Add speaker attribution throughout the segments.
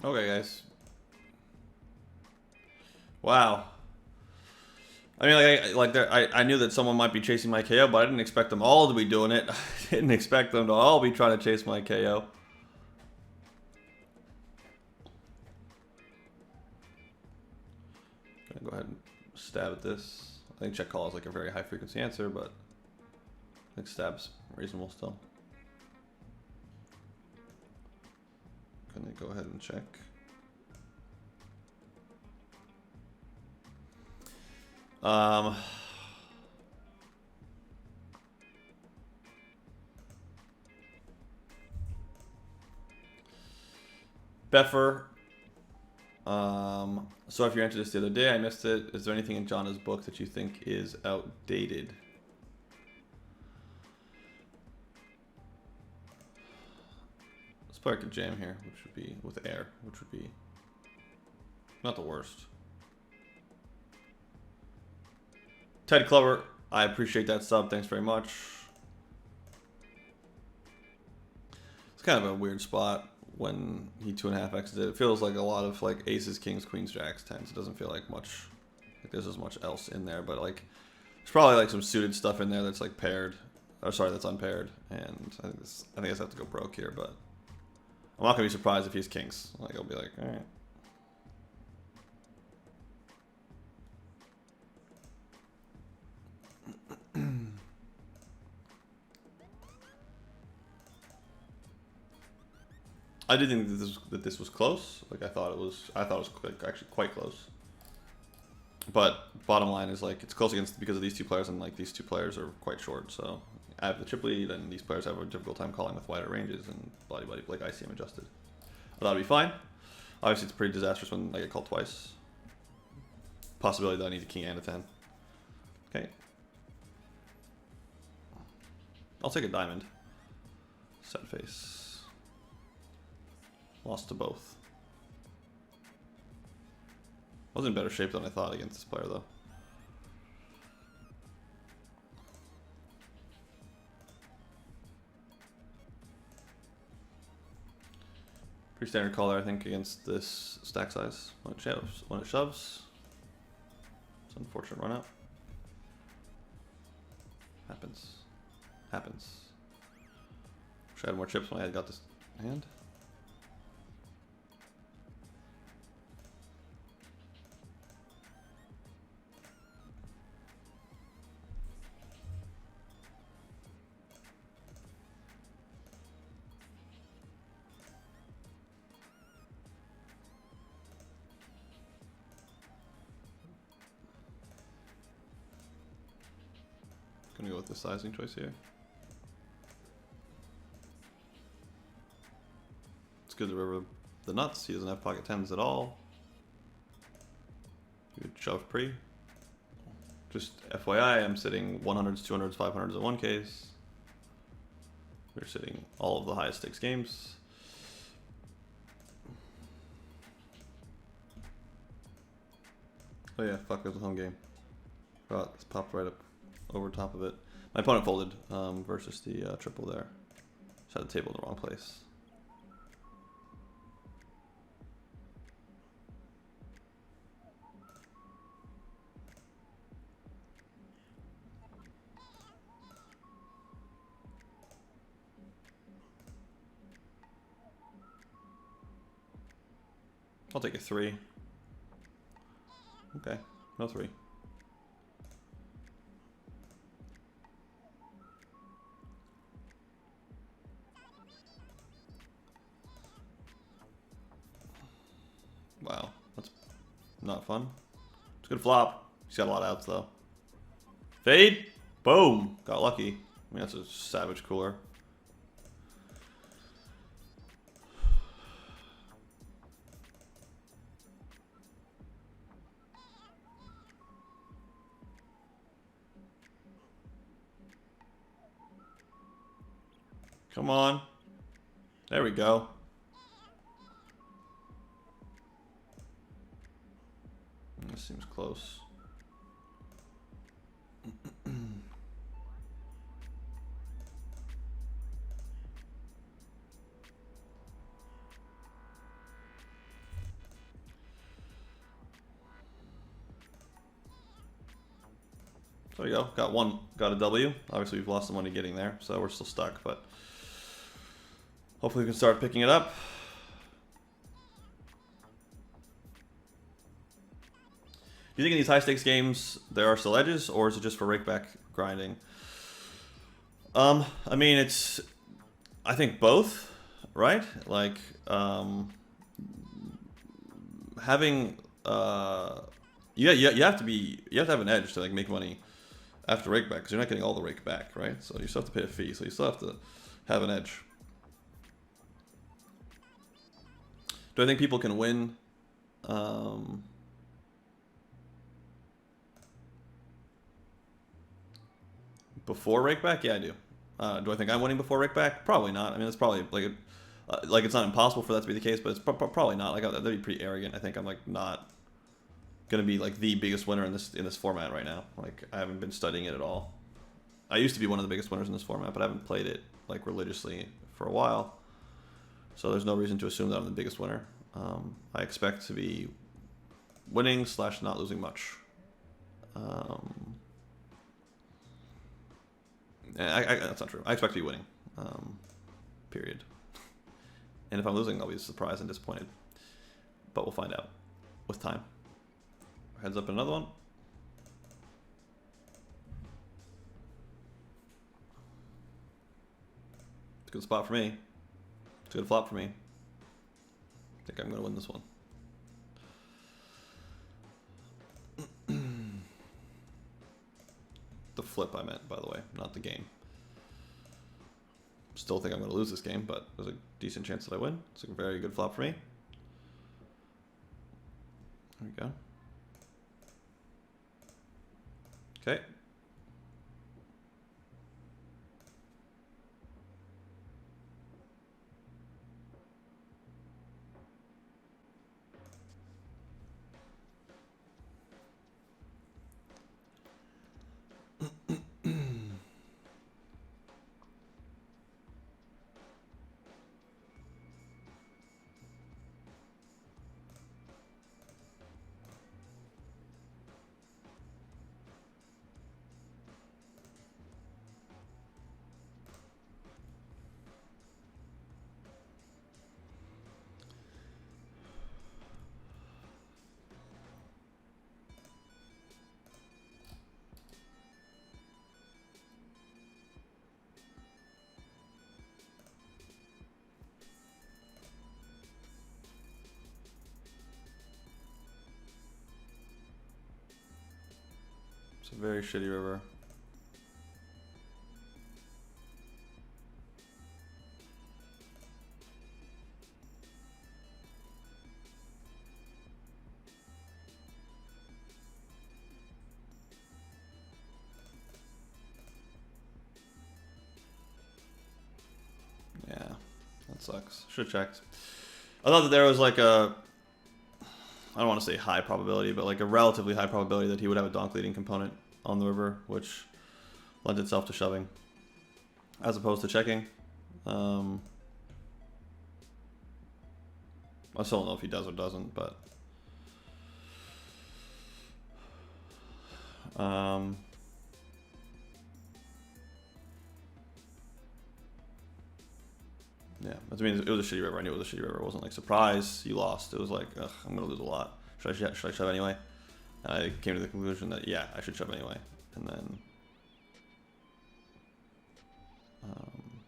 Speaker 1: Okay, guys. Wow. I mean, I knew that someone might be chasing my KO, but I didn't expect them all to be doing it. I didn't expect them to all be trying to chase my KO. Gonna go ahead and stab at this. I think check call is like a very high frequency answer, but I think stab's reasonable still. Gonna go ahead and check. Beffer. So if you entered this the other day, I missed it. Is there anything in Jonna's book that you think is outdated? Let's play like a jam here, which would be with air, which would be not the worst. Ted Clover, I appreciate that sub. Thanks very much. It's kind of a weird spot when he 2.5x'd it. It feels like a lot of like aces, kings, queens, jacks, tens. It doesn't feel like much, like there's as much else in there, but like there's probably like some suited stuff in there that's like paired, or sorry, that's unpaired. And I think I have to go broke here, but I'm not gonna be surprised if he's kings. Like I'll be like, all right. I did think that this was close. Like I thought it was like actually quite close. But bottom line is like it's close against because of these two players, and like these two players are quite short. So I have the chip lead, and these players have a difficult time calling with wider ranges and body like ICM adjusted. I thought it'd be fine. Obviously, it's pretty disastrous when I get called twice. Possibility that I need a king and a 10. Okay. I'll take a diamond. Set face. Lost to both. I was in better shape than I thought against this player, though. Pretty standard call there, I think, against this stack size. When it shoves. It's an unfortunate run out. Happens. Wish I had more chips when I had got this hand. Gonna go with the sizing choice here. It's good to river the nuts. He doesn't have pocket tens at all. Good shove pre. Just FYI, I'm sitting 100s, 200s, 500s in one case. We're sitting all of the highest stakes games. Oh yeah, fuck, it was a home game. Oh, it's popped right up over top of it. My opponent folded versus the triple there. Just had the table in the wrong place. I'll take a 3. Okay, no 3. Wow, that's not fun. It's a good flop. He's got a lot of outs though. Fade, boom, got lucky. I mean, that's a savage cooler. Come on. There we go. This seems close. There you go. Got a W. Obviously, we've lost some money getting there, so we're still stuck, but hopefully we can start picking it up. Do you think in these high stakes games there are still edges, or is it just for rakeback grinding? I mean, I think both, right? Like, having, you have to have an edge to like make money after rake back, because you're not getting all the rake back, right? So you still have to pay a fee, so you still have to have an edge. Do I think people can win before rake back? Yeah, I do. Do I think I'm winning before rake back? Probably not. I mean, it's probably like it's not impossible for that to be the case, but it's probably not. Like, that'd be pretty arrogant. I think I'm like not gonna be like the biggest winner in this format right now. Like, I haven't been studying it at all. I used to be one of the biggest winners in this format, but I haven't played it like religiously for a while. So there's no reason to assume that I'm the biggest winner. I expect to be winning / not losing much. That's not true. I expect to be winning. Period. And if I'm losing, I'll be surprised and disappointed. But we'll find out with time. Heads up in another one. It's a good spot for me. It's a good flop for me. I think I'm going to win this one. The flip I meant, by the way, not the game. Still think I'm going to lose this game, but there's a decent chance that I win. It's a very good flop for me. There we go. Okay. It's a very shitty river. Yeah, that sucks. Should have checked. I thought that there was like I don't want to say high probability, but like a relatively high probability that he would have a donk leading component on the river, which lends itself to shoving as opposed to checking. I still don't know if he does or doesn't, but yeah, I mean, it was a shitty river. I knew it was a shitty river. It wasn't like, surprise, you lost. It was like, ugh, I'm gonna lose a lot. Should I shove anyway? And I came to the conclusion that yeah, I should shove anyway. And then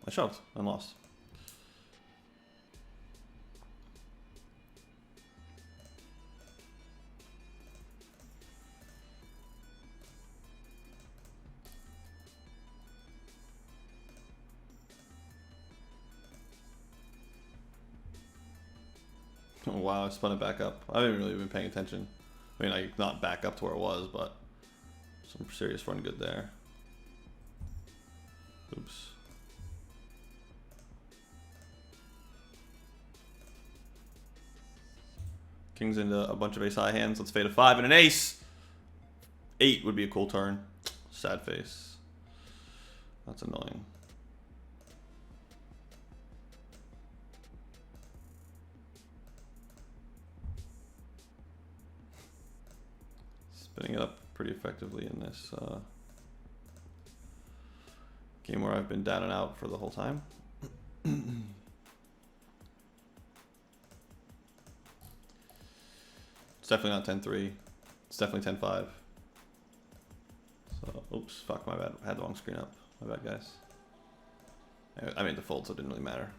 Speaker 1: I shoved and lost. Wow, I spun it back up. I haven't really been paying attention. I mean, like, not back up to where it was, but some serious run good there. Oops. King's into a bunch of ace high hands. Let's fade a 5 and an ace. 8 would be a cool turn. Sad face. That's annoying. Spinning it up pretty effectively in this Game where I've been down and out for the whole time. It's definitely not 10-3. It's definitely 10-5. So, oops, fuck, my bad. I had the wrong screen up. My bad, guys. I made the fold, so it didn't really matter.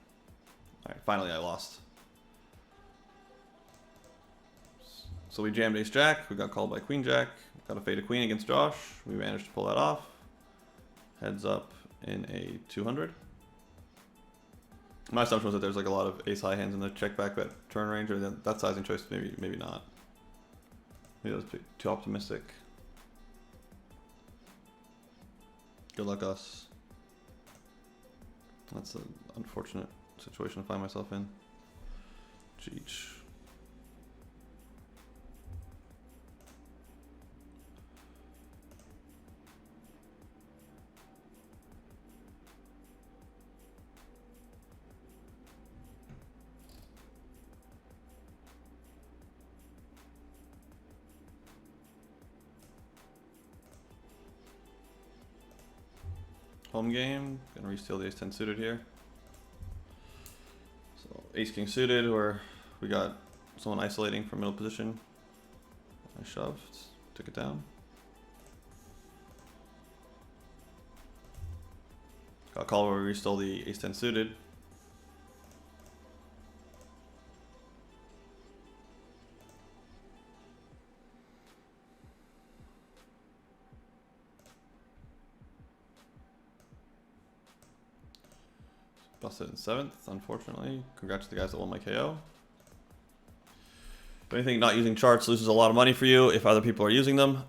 Speaker 1: Alright, finally I lost. So we jammed ace jack. We got called by queen jack. Got a faded queen against Josh. We managed to pull that off. Heads up in a 200. My assumption was that there's like a lot of ace high hands in the check back bet turn range, or that sizing choice maybe not. Maybe that was too optimistic. Good luck, us. That's an unfortunate situation to find myself in. Jeez. Home game, gonna re-steal the ace-10 suited here. So ace-king suited, where we got someone isolating from middle position. I shoved, took it down. Got a call where we re-stole the ace-10 suited. Busted in 7th, unfortunately. Congrats to the guys that won my KO. If anything, not using charts loses a lot of money for you if other people are using them.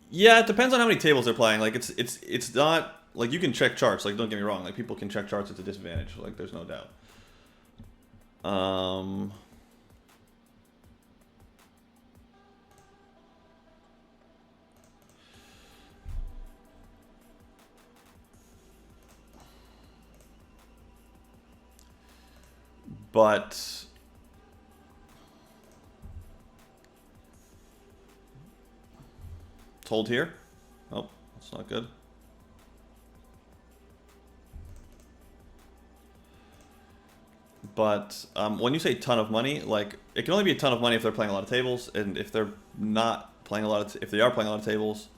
Speaker 1: Yeah, it depends on how many tables they're playing. Like it's not like you can check charts. Like don't get me wrong. Like people can check charts. It's a disadvantage. Like there's no doubt. But hold here. Oh, that's not good. But when you say ton of money, like it can only be a ton of money if they're playing a lot of tables, and if they're not playing a lot of, if they are playing a lot of tables,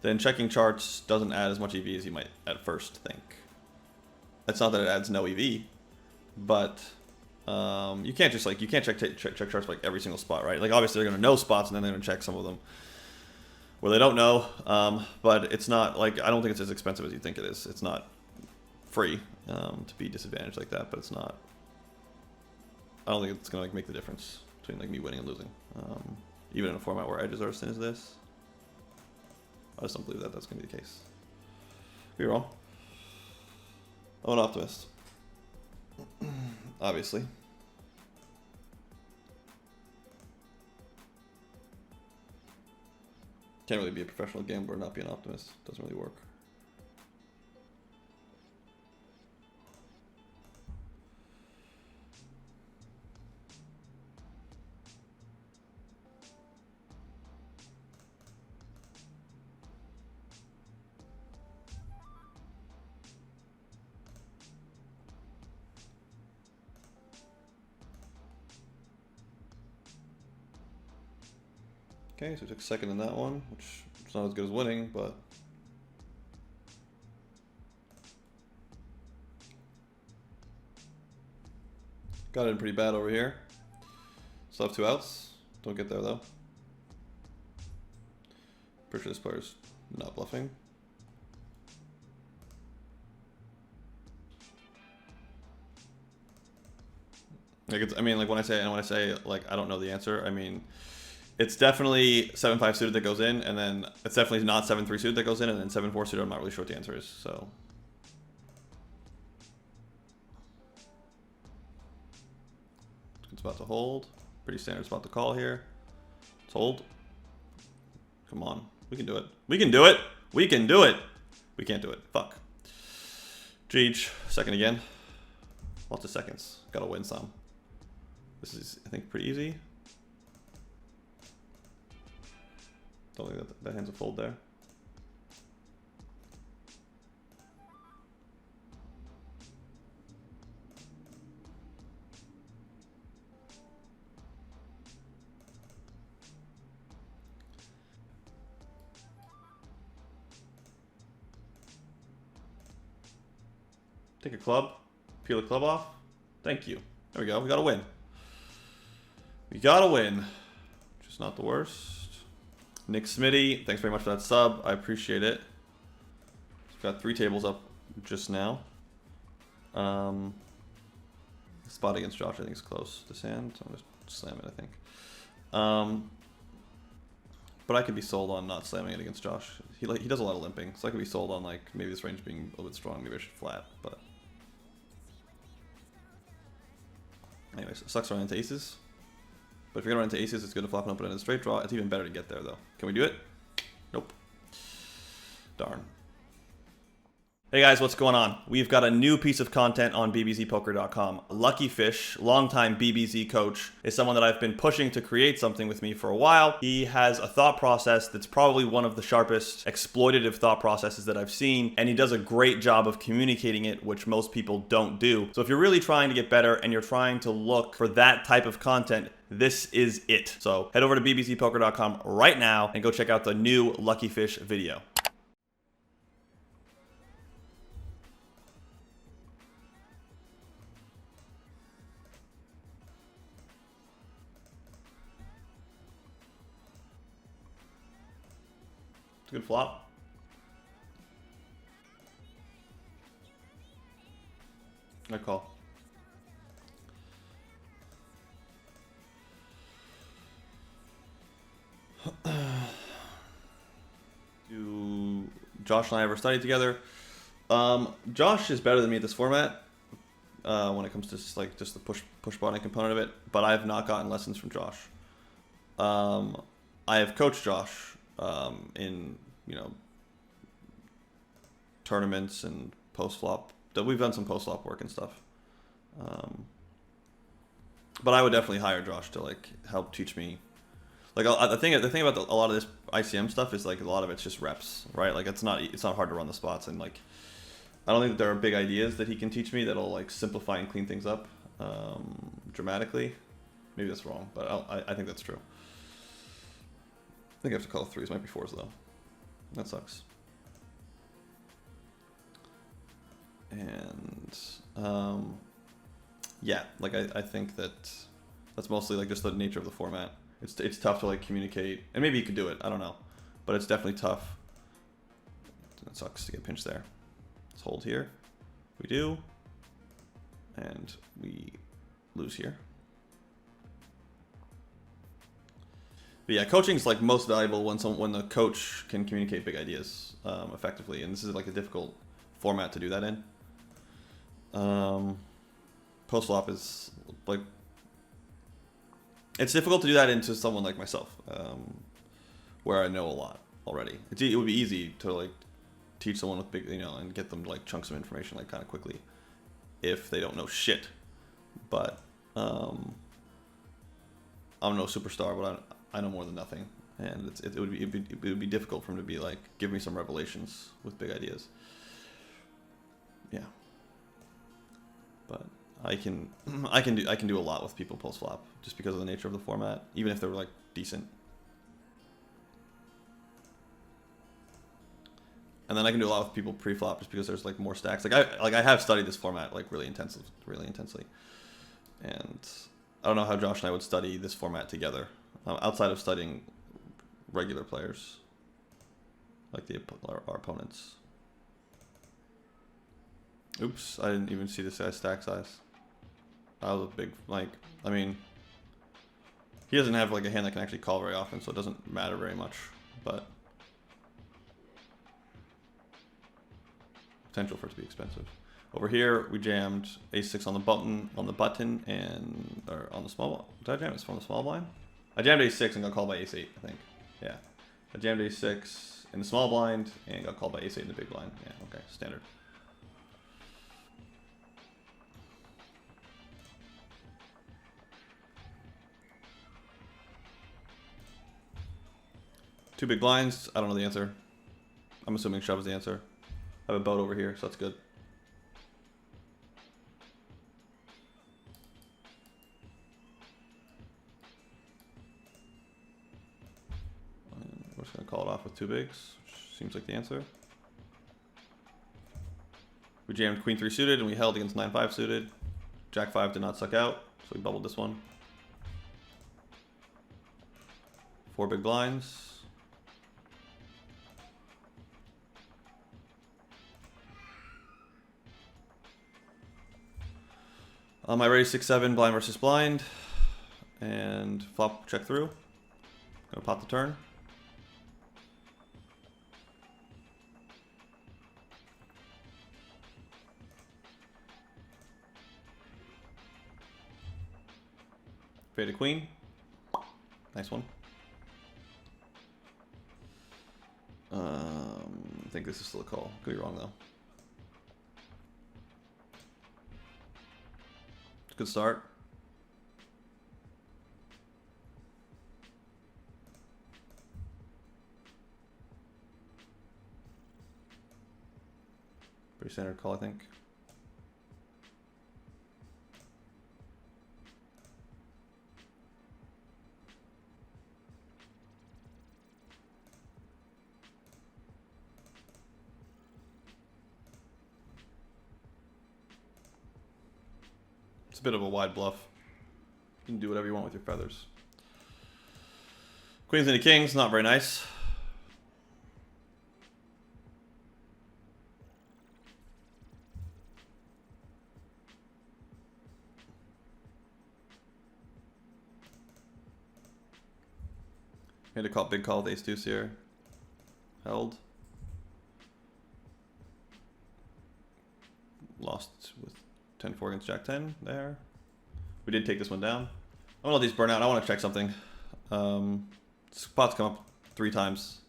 Speaker 1: then checking charts doesn't add as much EV as you might at first think. It's not that it adds no EV, but you can't just like, you can't check charts like every single spot, right? Like obviously they're gonna know spots and then they're gonna check some of them where they don't know. But it's not like, I don't think it's as expensive as you think it is. It's not free to be disadvantaged like that, but it's not. I don't think it's gonna like make the difference between like me winning and losing, even in a format where edges are as thin as this. I just don't believe that that's gonna be the case. Be wrong. I'm an optimist, obviously. Can't really be a professional gambler and not be an optimist. Doesn't really work. Okay, so we took second in that one, which is not as good as winning, but got it in pretty bad over here. Still have 2 outs. Don't get there though. Pretty sure this player's not bluffing. Like it's, I mean, like when I say like I don't know the answer, I mean it's definitely 7-5 suited that goes in, and then it's definitely not 7-3 suited that goes in, and then 7-4 suited I'm not really sure what the answer is, so. It's about to hold. Pretty standard spot to call here. Let's hold. Come on. We can do it. We can do it. We can do it. We can't do it. Fuck. Jeej. Second again. Lots of seconds. Gotta win some. This is, I think, pretty easy. Don't think that hand's a fold there. Take a club. Peel a club off. Thank you. There we go. We got a win. We got a win. Just not the worst. Nick Smitty, thanks very much for that sub. I appreciate it. We've got 3 tables up just now. Spot against Josh, I think, is close. This hand, so I'm going to slam it, I think. But I could be sold on not slamming it against Josh. He does a lot of limping, so I could be sold on like maybe this range being a little bit strong. Maybe I should flat, but anyways, it sucks running into aces. But if you're gonna run into aces, it's good to flop an open-ended straight draw. It's even better to get there though. Can we do it? Nope. Darn. Hey guys, what's going on? We've got a new piece of content on BBZpoker.com. Lucky Fish, longtime BBZ coach, is someone that I've been pushing to create something with me for a while. He has a thought process that's probably one of the sharpest exploitative thought processes that I've seen, and he does a great job of communicating it, which most people don't do. So if you're really trying to get better and you're trying to look for that type of content, this is it. So head over to BBZpoker.com right now and go check out the new Lucky Fish video. Good flop. I call. Do Josh and I ever study together? Josh is better than me at this format when it comes to just the push botting component of it. But I have not gotten lessons from Josh. I have coached Josh in tournaments and post flop. We've done some post flop work and stuff. But I would definitely hire Josh to help teach me. The thing about a lot of this ICM stuff is a lot of it's just reps, right? It's not hard to run the spots, and I don't think that there are big ideas that he can teach me that'll simplify and clean things up dramatically. Maybe that's wrong, but I think that's true. I think I have to call 3s. Might be 4s though. That sucks. And yeah, I think that's mostly just the nature of the format. It's tough to communicate, and maybe you could do it. I don't know, but it's definitely tough. It sucks to get pinched there. Let's hold here. We do, and we lose here. But yeah, coaching is most valuable when the coach can communicate big ideas effectively, and this is a difficult format to do that in. Post flop is it's difficult to do that into someone like myself, where I know a lot already. It would be easy to teach someone with big, and get them chunks of information kind of quickly if they don't know shit. But I'm no superstar, but I know more than nothing, and it would be difficult for him to be give me some revelations with big ideas. Yeah, but I can do a lot with people post flop just because of the nature of the format, even if they were decent. And then I can do a lot with people pre flop just because there's more stacks. I have studied this format really intensely, and I don't know how Josh and I would study this format together. Outside of studying regular players, our opponents. Oops, I didn't even see this guy's stack size. That was a big, I mean, he doesn't have a hand that can actually call very often, so it doesn't matter very much, but potential for it to be expensive. Over here, we jammed ace-6 on the button, and or on the small. Did I jam it from the small blind? I jammed ace-6 and got called by ace-8, I think. Yeah. I jammed ace-6 in the small blind and got called by ace-8 in the big blind. Yeah, okay, standard. Two big blinds. I don't know the answer. I'm assuming shove is the answer. I have a boat over here, so that's good. We're just going to call it off with 2 bigs, which seems like the answer. We jammed queen 3 suited and we held against 9-5 suited. Jack 5 did not suck out, so we bubbled this one. 4 big blinds. I raised 6-7 blind versus blind, and flop check through. Gonna pot the turn. Faded queen. Nice one. I think this is still a call. Could be wrong though. Good start. Pretty standard call, I think. It's a bit of a wide bluff. You can do whatever you want with your feathers. Queens into kings, not very nice. Made a call, big call with ace deuce here. Held. Lost with 10-4 against Jack 10 there. We did take this one down. I want to let these burn out. I want to check something. Spots come up 3 times.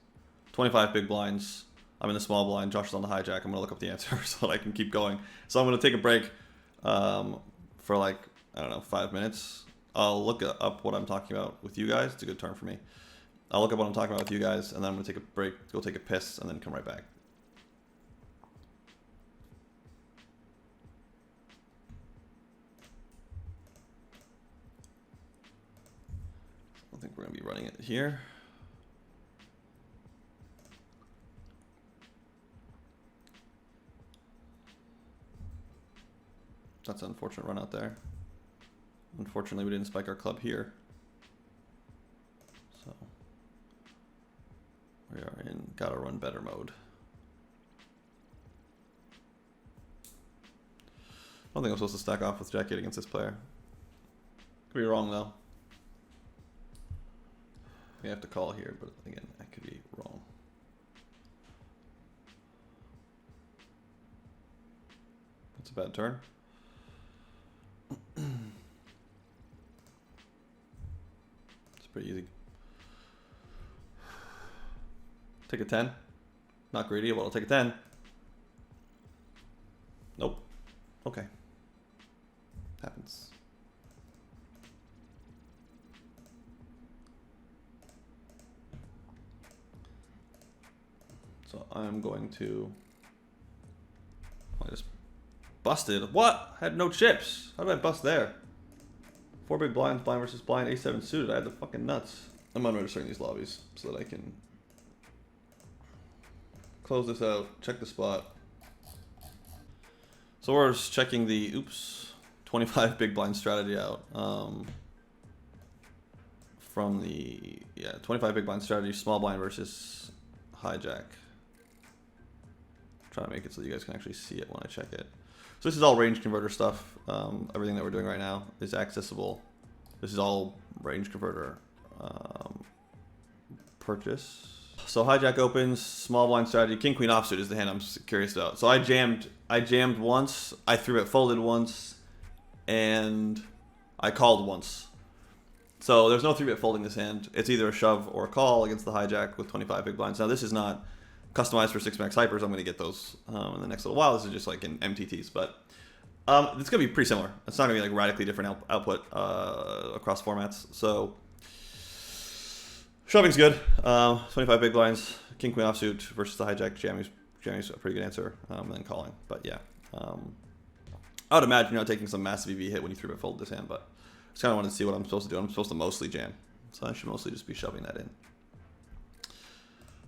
Speaker 1: 25 big blinds. I'm in the small blind. Josh is on the hijack. I'm going to look up the answer so that I can keep going. So I'm going to take a break for like, I don't know, 5 minutes. I'll look up what I'm talking about with you guys. It's a good term for me. I'll look up what I'm talking about with you guys, and then I'm going to take a break, go take a piss, and then come right back. I think we're going to be running it here. That's an unfortunate run out there. Unfortunately, we didn't spike our club here. So we are in gotta run better mode. I don't think I'm supposed to stack off with Jack 8 against this player. Could be wrong though. We have to call here, but again, I could be wrong. That's a bad turn. It's pretty easy. Take a 10. Not greedy, but I'll take a 10. Nope. Okay. Happens. So I'm going to... I just busted. What? I had no chips. How did I bust there? 4 big blinds, blind versus blind, A7 suited. I had the fucking nuts. I'm unregistering these lobbies so that I can close this out, check the spot. So we're just checking the, oops, 25 big blind strategy out. From the, 25 big blind strategy, small blind versus hijack. Trying to make it so you guys can actually see it when I check it. So this is all range converter stuff. Everything that we're doing right now is accessible. This is all range converter purchase. So hijack opens, small blind strategy, king queen offsuit is the hand I'm curious about. So I jammed once, I 3-bet folded once, and I called once. So there's no 3-bet folding this hand. It's either a shove or a call against the hijack with 25 big blinds. Now this is not customized for 6-max hypers. I'm going to get those in the next little while. This is just like in MTTs, but it's going to be pretty similar. It's not going to be like radically different output across formats. So shoving's good. 25 big blinds, king queen offsuit versus the hijack. Jammy's a pretty good answer, and then calling. But yeah, I would imagine taking some massive EV hit when you 3-bet fold this hand, but I just kind of wanted to see what I'm supposed to do. I'm supposed to mostly jam, so I should mostly just be shoving that in.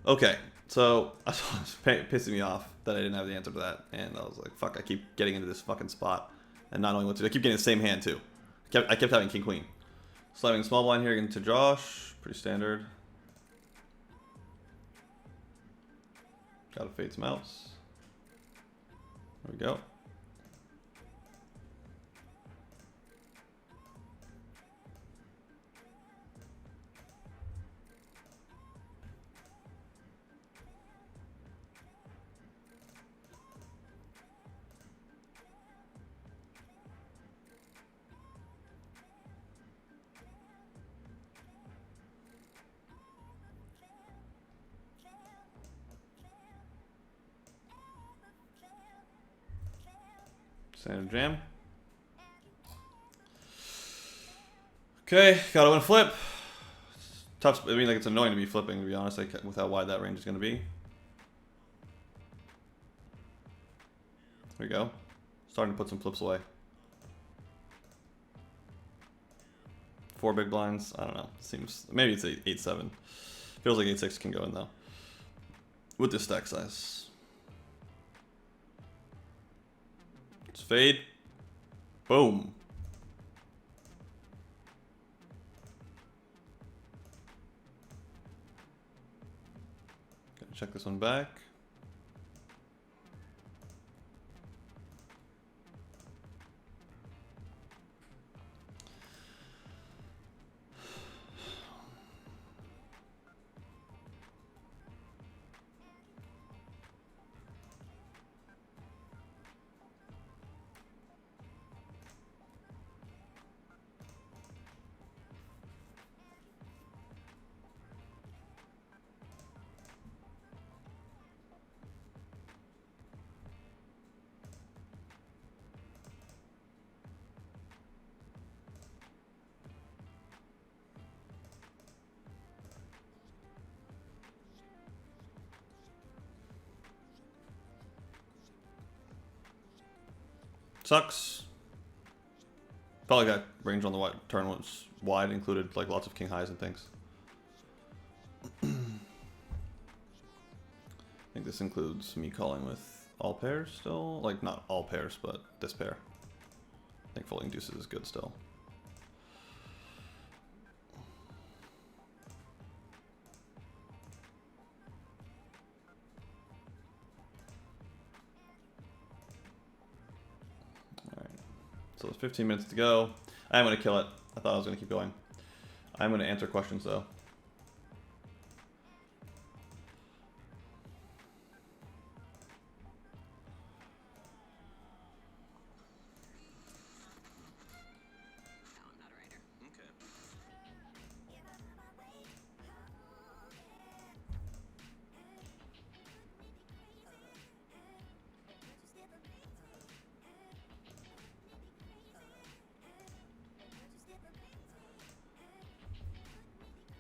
Speaker 1: Okay, so I was pissing me off that I didn't have the answer to that, and I was like, fuck, I keep getting into this fucking spot and not knowing what to do. I keep getting the same hand too. I kept having king queen. Slamming small blind here into Josh, pretty standard. Gotta fade some outs. There we go. Standard jam. Okay, gotta win a flip. Tough. I mean, like, it's annoying to be flipping, to be honest, like, with how wide that range is going to be. There we go. Starting to put some flips away. 4 big blinds. I don't know. Seems maybe it's 8-7. Feels like 8-6 can go in though. With this stack size. Let's fade. Boom. Gotta check this one back. Sucks. Felt like that range on the wide turn was wide, included like lots of king highs and things. I think this includes me calling with all pairs still. Like, not all pairs, but this pair. I think folding deuces is good still. So there's 15 minutes to go. I'm going to kill it. I thought I was going to keep going. I'm going to answer questions though.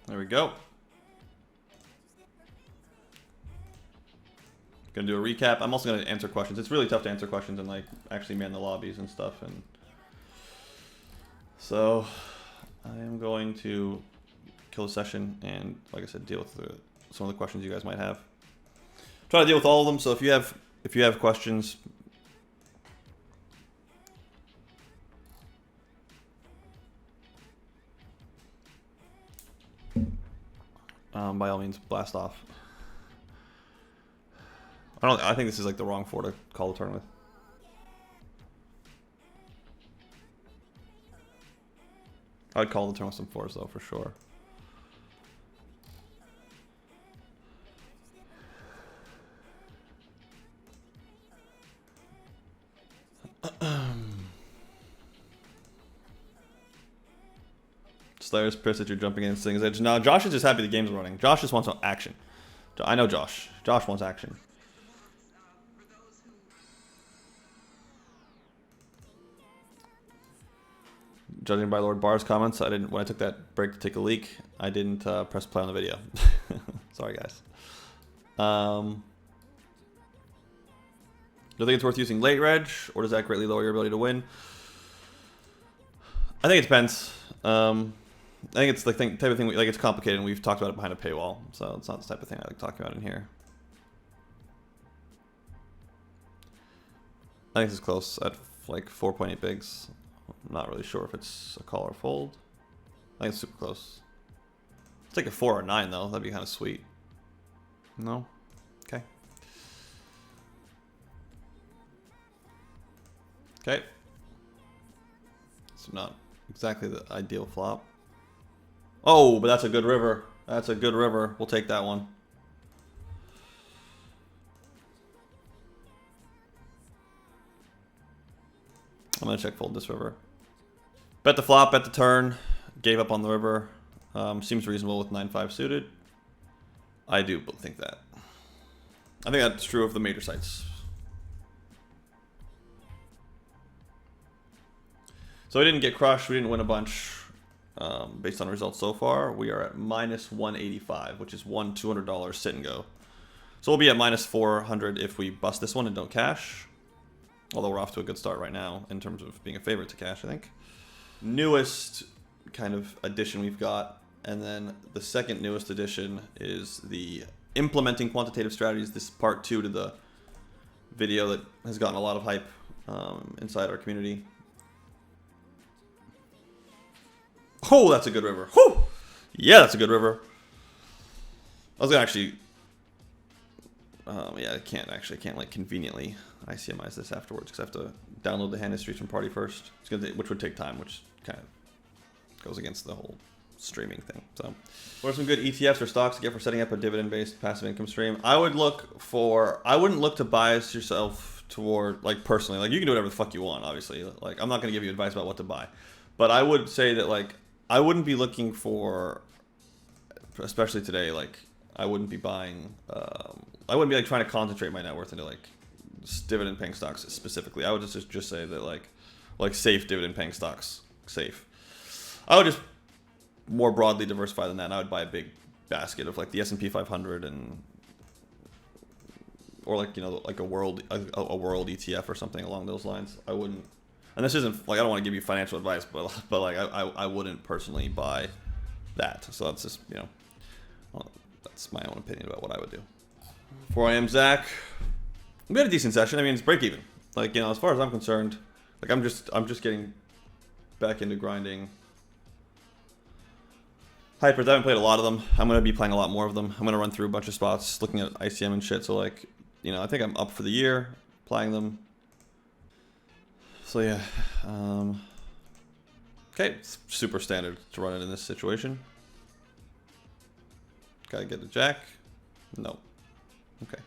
Speaker 1: There we go. Gonna do a recap. I'm also gonna answer questions. It's really tough to answer questions and like actually man the lobbies and stuff. And so I am going to kill the session and, like I said, deal with some of the questions you guys might have. Try to deal with all of them. So if you have questions, by all means, blast off. I think this is like the wrong 4 to call the turn with. I'd call the turn with some 4s though, for sure. Slayer's pissed that you're jumping in Sting's Edge. No, Josh is just happy the game's running. Josh just wants action. I know Josh. Josh wants action. Judging by Lord Barr's comments, when I took that break to take a leak, I didn't press play on the video. Sorry, guys. Do you think it's worth using late reg, or does that greatly lower your ability to win? I think it depends. I think it's the type of thing, like it's complicated and we've talked about it behind a paywall. So it's not the type of thing I like talking about in here. I think this is close at like 4.8 bigs. I'm not really sure if it's a call or fold. I think it's super close. It's like a 4 or 9 though. That'd be kind of sweet. No? Okay. Okay. So not exactly the ideal flop. Oh, but that's a good river. That's a good river. We'll take that one. I'm going to check fold this river. Bet the flop, bet the turn. Gave up on the river. Seems reasonable with 9-5 suited. I do think that. I think that's true of the major sites. So we didn't get crushed. We didn't win a bunch. Based on results so far, we are at minus 185, which is $200 sit and go. So we'll be at minus 400 if we bust this one and don't cash. Although we're off to a good start right now in terms of being a favorite to cash, I think. Newest kind of addition we've got. And then the second newest addition is the implementing quantitative strategies. This is part 2 to the video that has gotten a lot of hype inside our community. Oh, that's a good river. Whew! Yeah, that's a good river. I was gonna actually, yeah, I can't like conveniently ICMize this afterwards because I have to download the hand histories from party first. It's gonna which would take time, which kind of goes against the whole streaming thing. So, what are some good ETFs or stocks to get for setting up a dividend-based passive income stream? I wouldn't look to bias yourself toward, like, personally. Like, you can do whatever the fuck you want, obviously. Like, I'm not gonna give you advice about what to buy, but I would say that, like, I wouldn't be looking for, especially today, like, I wouldn't be buying, I wouldn't be like trying to concentrate my net worth into like dividend paying stocks specifically. I would just say that like safe dividend paying stocks, safe. I would just more broadly diversify than that. And I would buy a big basket of like the S&P 500 or like, you know, like a world ETF or something along those lines. I wouldn't. And this isn't like, I don't want to give you financial advice, but like I wouldn't personally buy that. So that's just, you know, well, that's my own opinion about what I would do. 4 a.m. Zach. We had a decent session. I mean, it's break even. Like, you know, as far as I'm concerned, like I'm just getting back into grinding hypers. I haven't played a lot of them. I'm gonna be playing a lot more of them. I'm gonna run through a bunch of spots, looking at ICM and shit. So like, you know, I think I'm up for the year playing them. So yeah, okay, it's super standard to run it in this situation. Gotta get the jack. No. Okay.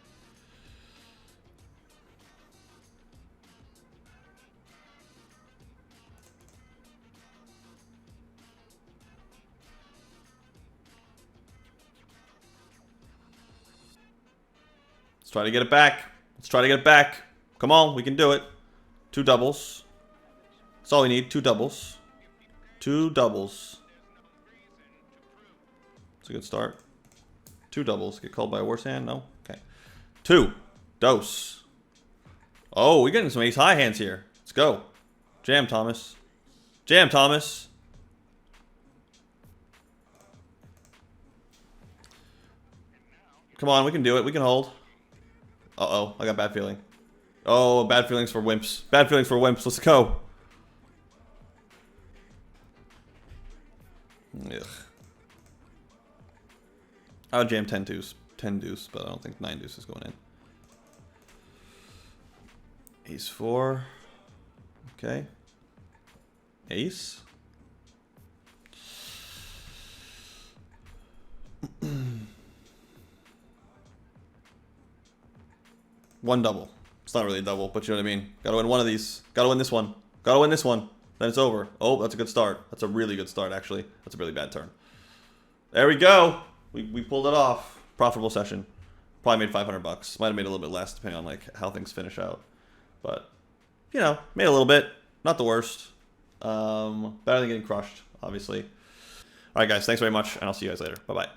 Speaker 1: Let's try to get it back. Let's try to get it back. Come on, we can do it. 2 doubles. That's all we need. 2 doubles. 2 doubles. It's a good start. 2 doubles. Get called by a worse hand? No? Okay. 2. Dose. Oh, we're getting some ace high hands here. Let's go. Jam, Thomas. Jam, Thomas. Come on, we can do it. We can hold. Uh-oh, I got bad feeling. Oh, bad feelings for wimps. Bad feelings for wimps. Let's go. Ugh. I would jam 10 deuce, but I don't think 9 deuce is going in. Ace 4. Okay. Ace. One double. It's not really a double, but you know what I mean. Gotta win one of these. Gotta win this one. Gotta win this one. Then it's over. Oh, that's a good start. That's a really good start, actually. That's a really bad turn. There we go. We pulled it off. Profitable session. Probably made 500 bucks. Might have made a little bit less depending on like how things finish out. But, you know, made a little bit. Not the worst. Better than getting crushed, obviously. All right, guys. Thanks very much, and I'll see you guys later. Bye-bye.